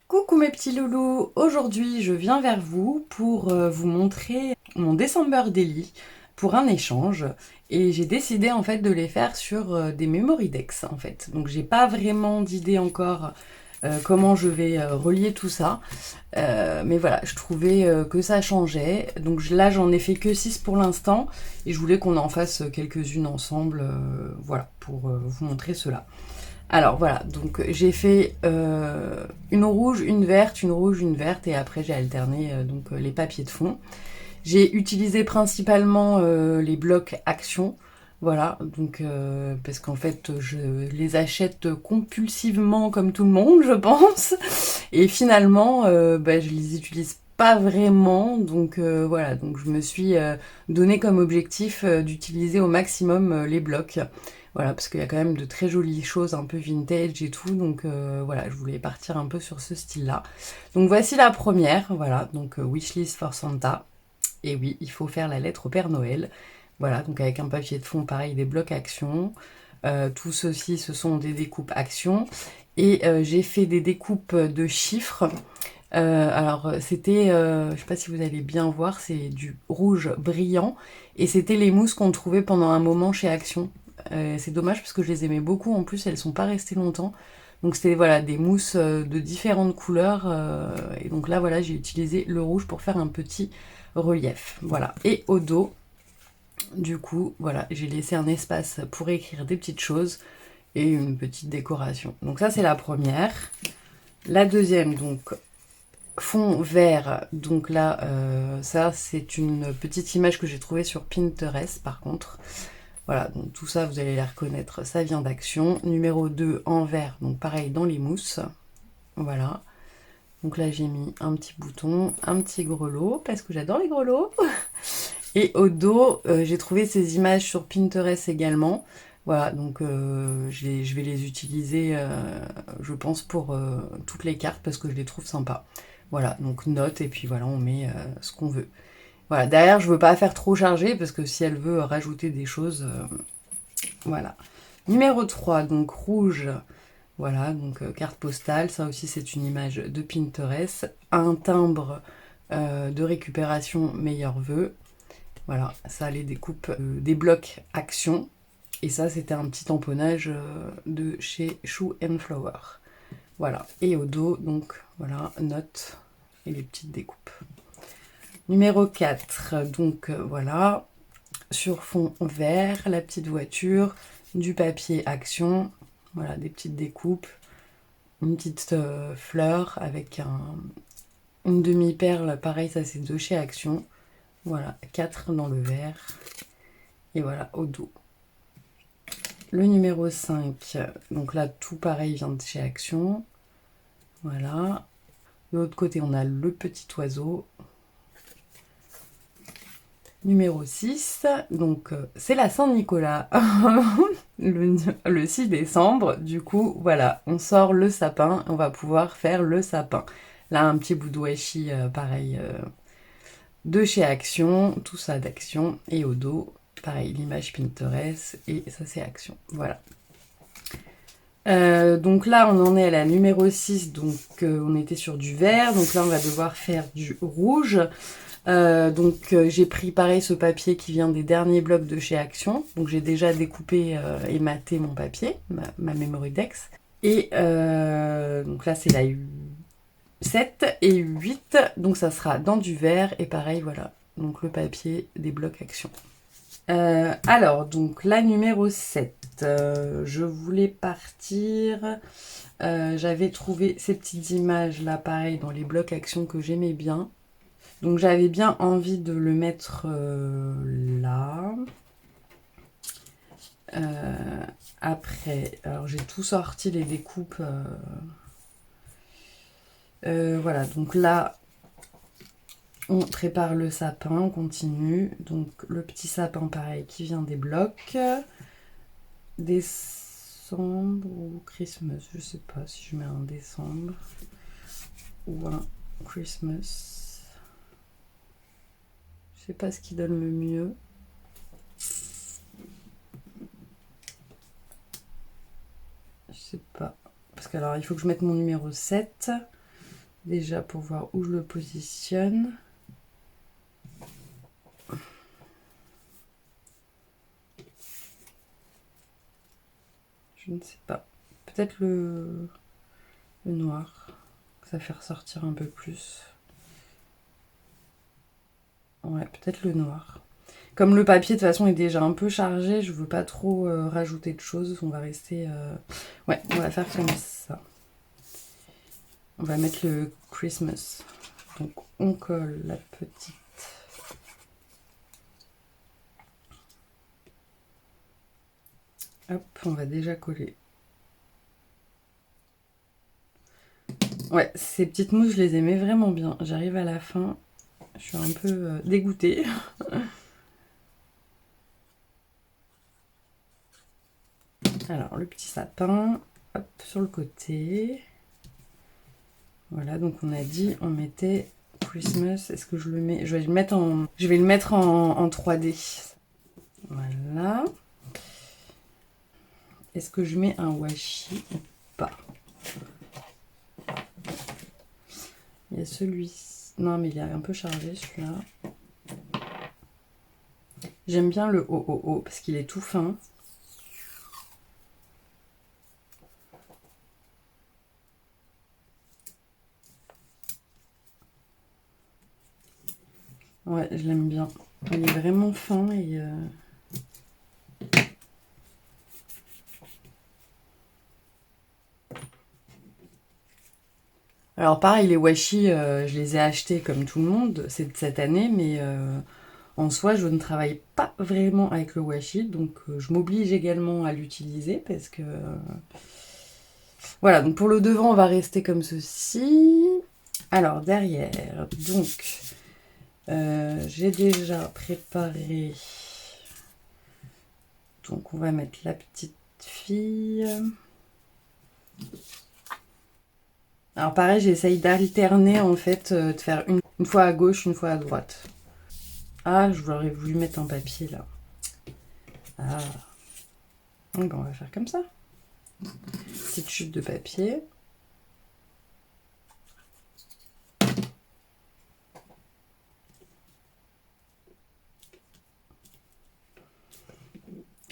Coucou mes petits loulous, aujourd'hui je viens vers vous pour vous montrer mon December Daily pour un échange et j'ai décidé en fait de les faire sur des memory decks en fait. Donc j'ai pas vraiment d'idée encore comment je vais relier tout ça, mais voilà, je trouvais que ça changeait. Donc là j'en ai fait que 6 pour l'instant et je voulais qu'on en fasse quelques-unes ensemble, voilà, pour vous montrer cela. Alors voilà, donc j'ai fait une rouge, une verte, une rouge, une verte, et après j'ai alterné les papiers de fond. J'ai utilisé principalement les blocs action, voilà, donc parce qu'en fait je les achète compulsivement comme tout le monde, je pense, et finalement je les utilise pas vraiment, donc voilà, donc je me suis donné comme objectif d'utiliser au maximum les blocs. Voilà, parce qu'il y a quand même de très jolies choses un peu vintage et tout, donc voilà, je voulais partir un peu sur ce style-là. Donc voici la première, voilà, donc Wishlist for Santa. Et oui, il faut faire la lettre au Père Noël. Voilà, donc avec un papier de fond, pareil, des blocs action. Tout ceci, ce sont des découpes action. Et j'ai fait des découpes de chiffres. Alors, c'était, je ne sais pas si vous allez bien voir, c'est du rouge brillant. Et c'était les mousses qu'on trouvait pendant un moment chez Action. C'est dommage parce que je les aimais beaucoup. En plus, elles sont pas restées longtemps. Donc c'était voilà des mousses de différentes couleurs. Et donc là, voilà, j'ai utilisé le rouge pour faire un petit relief. Voilà. Et au dos, du coup, voilà, j'ai laissé un espace pour écrire des petites choses et une petite décoration. Donc ça, c'est la première. La deuxième, donc fond vert. Donc là, ça, c'est une petite image que j'ai trouvée sur Pinterest, par contre. Voilà, donc tout ça, vous allez la reconnaître, ça vient d'Action. Numéro 2 en vert, donc pareil dans les mousses. Voilà. Donc là, j'ai mis un petit bouton, un petit grelot, parce que j'adore les grelots. Et au dos, j'ai trouvé ces images sur Pinterest également. Voilà, donc je vais les utiliser, je pense, pour toutes les cartes, parce que je les trouve sympas. Voilà, donc note, et puis voilà, on met ce qu'on veut. Voilà, derrière, je veux pas faire trop chargé, parce que si elle veut rajouter des choses, voilà. Numéro 3, donc rouge. Voilà, donc carte postale, ça aussi c'est une image de Pinterest. Un timbre de récupération meilleur vœu. Voilà, ça les découpe des blocs action. Et ça c'était un petit tamponnage de chez Shoe and Flower. Voilà, et au dos, donc voilà, notes et les petites découpes. Numéro 4, donc voilà, sur fond vert, la petite voiture, du papier action, voilà, des petites découpes, une petite fleur avec une demi-perle, pareil, ça c'est de chez Action. Voilà, 4 dans le vert. Et voilà, au dos. Le numéro 5, donc là tout pareil vient de chez Action. Voilà. De l'autre côté, on a le petit oiseau. Numéro 6, donc c'est la Saint-Nicolas, le 6 décembre. Du coup, voilà, on sort le sapin, on va pouvoir faire le sapin. Là, un petit bout de washi, pareil, de chez Action, tout ça d'Action. Et au dos, pareil, l'image Pinterest, et ça c'est Action. Voilà. Donc là, on en est à la numéro 6, donc on était sur du vert. Donc là, on va devoir faire du rouge. J'ai pris pareil ce papier qui vient des derniers blocs de chez Action. Donc j'ai déjà découpé et maté mon papier, ma Memory Dex. Et donc là c'est la 7 et 8, donc ça sera dans du vert et pareil voilà. Donc le papier des blocs Action. Alors donc la numéro 7, je voulais partir. J'avais trouvé ces petites images là pareil dans les blocs Action que j'aimais bien. Donc j'avais bien envie de le mettre là. Après, alors j'ai tout sorti les découpes. Voilà, donc là, on prépare le sapin, on continue. Donc le petit sapin pareil qui vient des blocs. Décembre ou Christmas, je sais pas si je mets un décembre ou un Christmas. Je sais pas ce qui donne le mieux. Je sais pas. Parce que alors il faut que je mette mon numéro 7. déjà pour voir où je le positionne. Je ne sais pas. Peut-être le noir. Ça fait ressortir un peu plus. Ouais, peut-être le noir. Comme le papier de toute façon est déjà un peu chargé, je veux pas trop rajouter de choses. On va rester... Ouais, on va faire comme ça. On va mettre le Christmas. Donc on colle la petite. Hop, on va déjà coller. Ouais, ces petites mousses, je les aimais vraiment bien. J'arrive à la fin, je suis un peu dégoûtée. Alors, le petit sapin, hop, sur le côté. Voilà, donc on a dit, on mettait Christmas. Est-ce que je le mets? Je vais le mettre en 3D. Voilà. Est-ce que je mets un washi ou pas? Il y a celui-ci. Non, mais il est un peu chargé celui-là. J'aime bien le OOO parce qu'il est tout fin. Ouais, je l'aime bien. Il est vraiment fin et... Alors pareil, les washi, je les ai achetés comme tout le monde cette année, mais en soi, je ne travaille pas vraiment avec le washi, donc je m'oblige également à l'utiliser parce que... Voilà, donc pour le devant, on va rester comme ceci. Alors derrière, donc, j'ai déjà préparé... Donc on va mettre la petite fille... Alors pareil, j'essaye d'alterner en fait, de faire une fois à gauche, une fois à droite. Ah, je l'aurais voulu mettre en papier là. Ah. Donc on va faire comme ça. Petite chute de papier.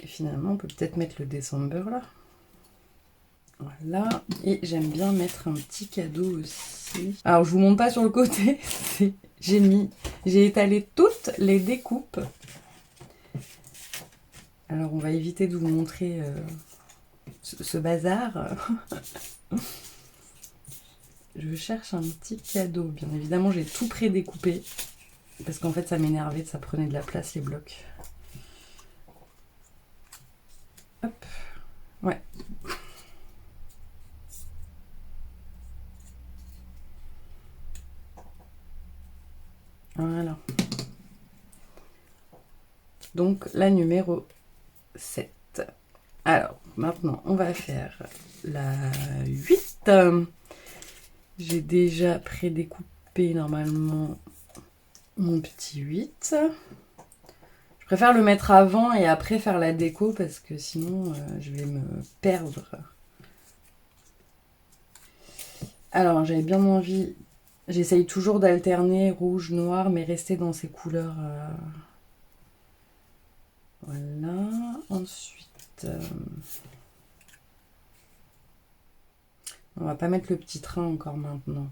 Et finalement, on peut peut-être mettre le December là. Voilà. Et j'aime bien mettre un petit cadeau aussi. Alors je vous montre pas sur le côté. J'ai étalé toutes les découpes. Alors on va éviter de vous montrer ce bazar. Je cherche un petit cadeau. Bien évidemment, j'ai tout prédécoupé. Parce qu'en fait, ça m'énervait, ça prenait de la place, les blocs. Hop. Ouais. Voilà. Donc, la numéro 7. Alors, maintenant, on va faire la 8. J'ai déjà prédécoupé normalement mon petit 8. Je préfère le mettre avant et après faire la déco parce que sinon je vais me perdre. Alors j'avais bien envie, j'essaye toujours d'alterner rouge, noir, mais rester dans ces couleurs. Voilà, ensuite on va pas mettre le petit train encore maintenant.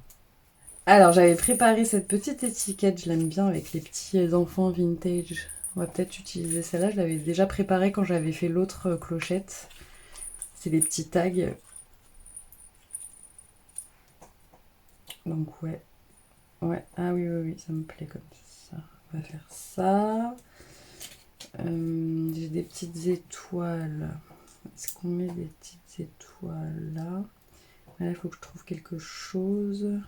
Alors j'avais préparé cette petite étiquette, je l'aime bien avec les petits enfants vintage. On va peut-être utiliser celle-là, je l'avais déjà préparée quand j'avais fait l'autre clochette. C'est les petits tags. Donc ouais. Ouais, ah oui, oui, oui, ça me plaît comme ça. On va faire ça. J'ai des petites étoiles. Est-ce qu'on met des petites étoiles là? Là, il faut que je trouve quelque chose.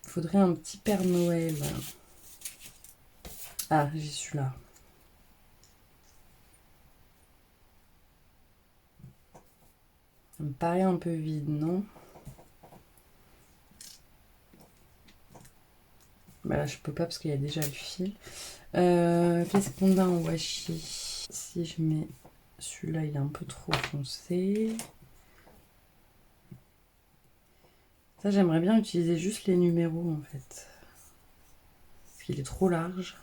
Il faudrait un petit Père Noël. Ah, j'ai celui-là. Ça me paraît un peu vide, non? Bah là, je peux pas parce qu'il y a déjà le fil. Qu'est-ce qu'on a en washi? Si je mets celui-là, il est un peu trop foncé. Ça, j'aimerais bien utiliser juste les numéros en fait. Parce qu'il est trop large.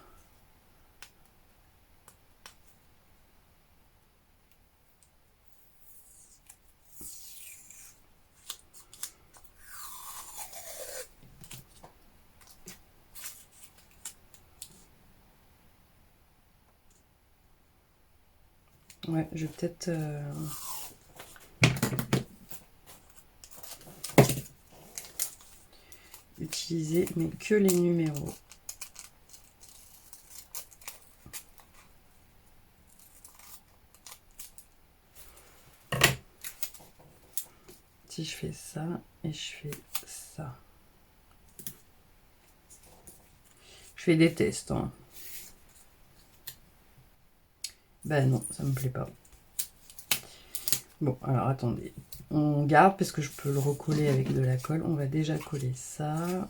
Ouais, je vais peut-être... utiliser, mais que les numéros. Si je fais ça et je fais ça. Je fais des tests. Hein. Ben non, ça me plaît pas. Bon, alors attendez. On garde parce que je peux le recoller avec de la colle. On va déjà coller ça.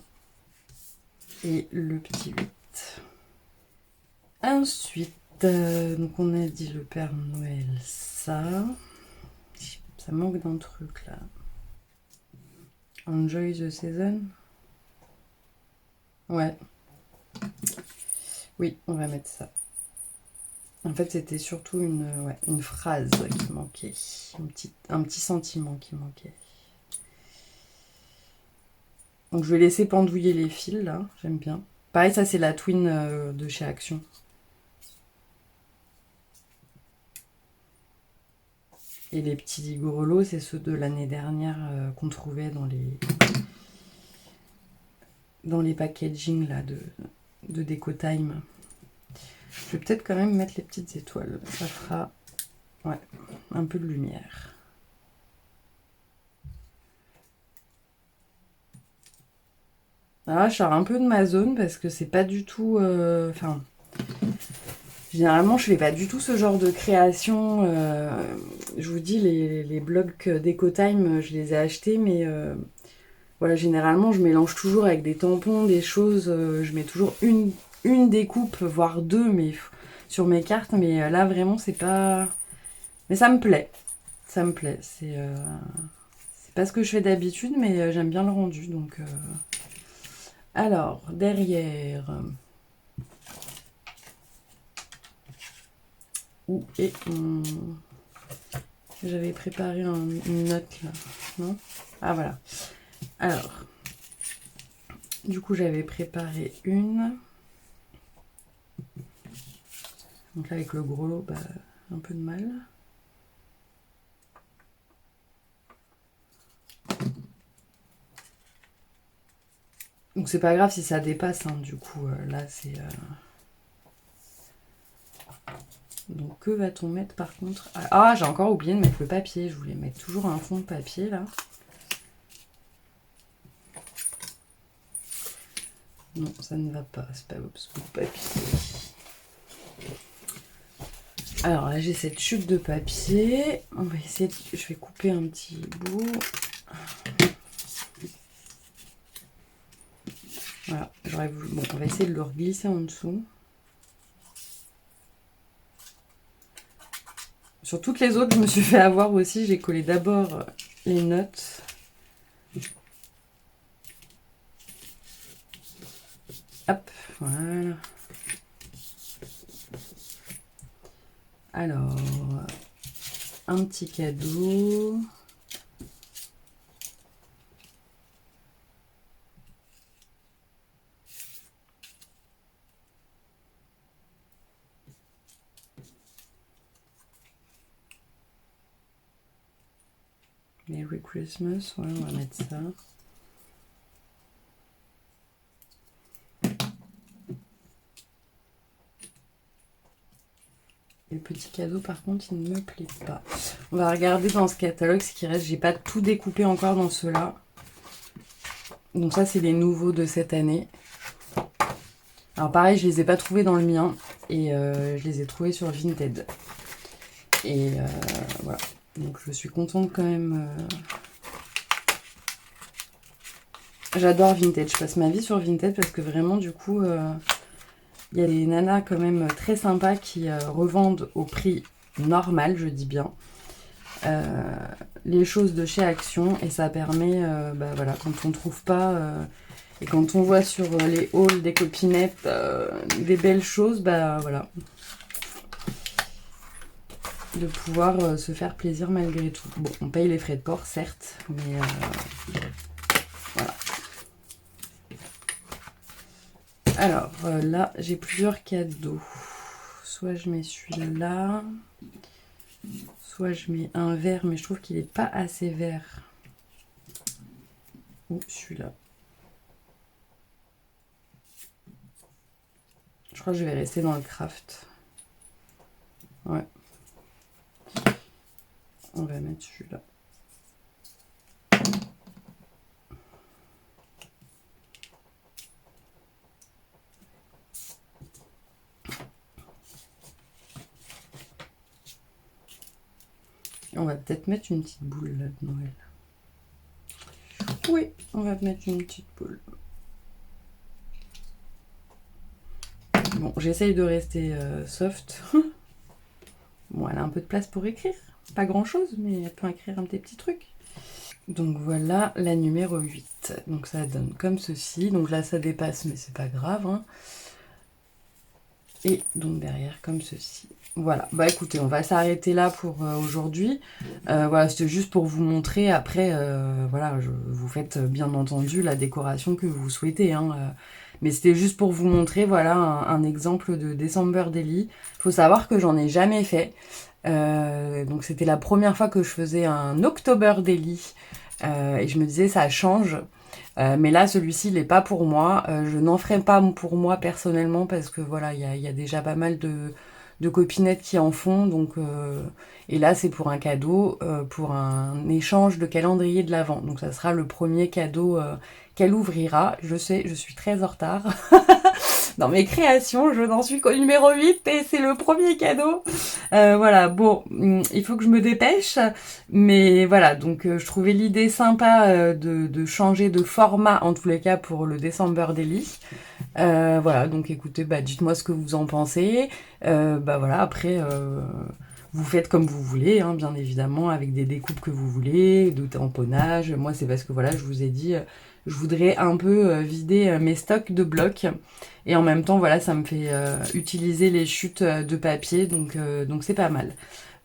Et le petit 8. Ensuite, donc on a dit le Père Noël, ça. Ça manque d'un truc là. Enjoy the season. Ouais. Oui, on va mettre ça. En fait, c'était surtout une phrase qui manquait. Un petit sentiment qui manquait. Donc, je vais laisser pendouiller les fils, là. J'aime bien. Pareil, ça, c'est la twin de chez Action. Et les petits grelots, c'est ceux de l'année dernière qu'on trouvait dans les packaging, là, de Déco Time. Je vais peut-être quand même mettre les petites étoiles. Ça fera un peu de lumière. Alors là, je sors un peu de ma zone parce que c'est pas du tout... généralement, je fais pas du tout ce genre de création. Je vous dis, les blogs Déco Time, je les ai achetés, mais voilà, généralement, je mélange toujours avec des tampons, des choses. Je mets toujours une découpe, voire deux, mais sur mes cartes. Mais là, vraiment, c'est pas... Mais ça me plaît. Ça me plaît. C'est pas ce que je fais d'habitude, mais j'aime bien le rendu. Donc, alors, derrière... Où est mon... J'avais préparé une note là, non? Ah voilà. Alors, du coup j'avais préparé une. Donc là avec le gros lot, bah, un peu de mal. Donc c'est pas grave si ça dépasse, hein, du coup là c'est... Donc que va-t-on mettre par contre? Ah, j'ai encore oublié de mettre le papier, je voulais mettre toujours un fond de papier là. Non, ça ne va pas, c'est pas ce bout de papier. Alors là j'ai cette chute de papier, on va essayer de... Je vais couper un petit bout. Voilà, j'aurais voulu... Bon, on va essayer de le reglisser en dessous. Sur toutes les autres, je me suis fait avoir aussi. J'ai collé d'abord les notes. Hop, voilà. Alors, un petit cadeau. Merry Christmas, ouais, on va mettre ça. Et le petit cadeau, par contre, il ne me plaît pas. On va regarder dans ce catalogue ce qui reste. J'ai pas tout découpé encore dans ceux-là. Donc ça, c'est les nouveaux de cette année. Alors pareil, je les ai pas trouvés dans le mien. Et je les ai trouvés sur Vinted. Et voilà. Donc je suis contente quand même. J'adore Vinted. Je passe ma vie sur Vinted parce que vraiment, du coup... Il y a des nanas quand même très sympas qui revendent au prix normal, je dis bien. les choses de chez Action et ça permet, bah voilà, quand on trouve pas et quand on voit sur les hauls des copinettes des belles choses, bah voilà, de pouvoir se faire plaisir malgré tout. Bon, on paye les frais de port, certes, mais voilà. Alors là, j'ai plusieurs cadeaux. Soit je mets celui-là, soit je mets un vert, mais je trouve qu'il n'est pas assez vert. Ou celui-là. Je crois que je vais rester dans le craft. Ouais. On va mettre celui-là. On va peut-être mettre une petite boule là de Noël. Oui, on va mettre une petite boule. Bon, j'essaye de rester soft. Bon, elle a un peu de place pour écrire. Pas grand-chose, mais elle peut écrire un petit truc. Donc voilà la numéro 8. Donc ça donne comme ceci. Donc là, ça dépasse, mais c'est pas grave. Hein. Et donc derrière, comme ceci. Voilà, bah écoutez, on va s'arrêter là pour aujourd'hui. Voilà, c'était juste pour vous montrer. Après, voilà, vous faites bien entendu la décoration que vous souhaitez. Hein, mais c'était juste pour vous montrer, voilà, un exemple de December Daily. Il faut savoir que j'en ai jamais fait. Donc c'était la première fois que je faisais un October Daily. Et je me disais, ça change. Mais là, celui-ci, il n'est pas pour moi. Je n'en ferai pas pour moi personnellement parce que voilà, il y a déjà pas mal de copinettes qui en font. Donc, et là, c'est pour un cadeau, pour un échange de calendrier de l'Avent. Donc ça sera le premier cadeau qu'elle ouvrira. Je sais, je suis très en retard. Dans mes créations, je n'en suis qu'au numéro 8 et c'est le premier cadeau. Voilà, bon, il faut que je me dépêche. Mais voilà, donc je trouvais l'idée sympa de changer de format, en tous les cas, pour le December Daily. Voilà, donc écoutez, bah, dites-moi ce que vous en pensez. Bah voilà, après... vous faites comme vous voulez, hein, bien évidemment, avec des découpes que vous voulez, de tamponnage. Moi, c'est parce que, voilà, je vous ai dit, je voudrais un peu vider mes stocks de blocs. Et en même temps, voilà, ça me fait utiliser les chutes de papier, donc c'est pas mal.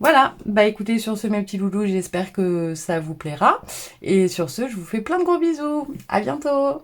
Voilà, bah écoutez, sur ce, mes petits loulous, j'espère que ça vous plaira. Et sur ce, je vous fais plein de gros bisous. À bientôt!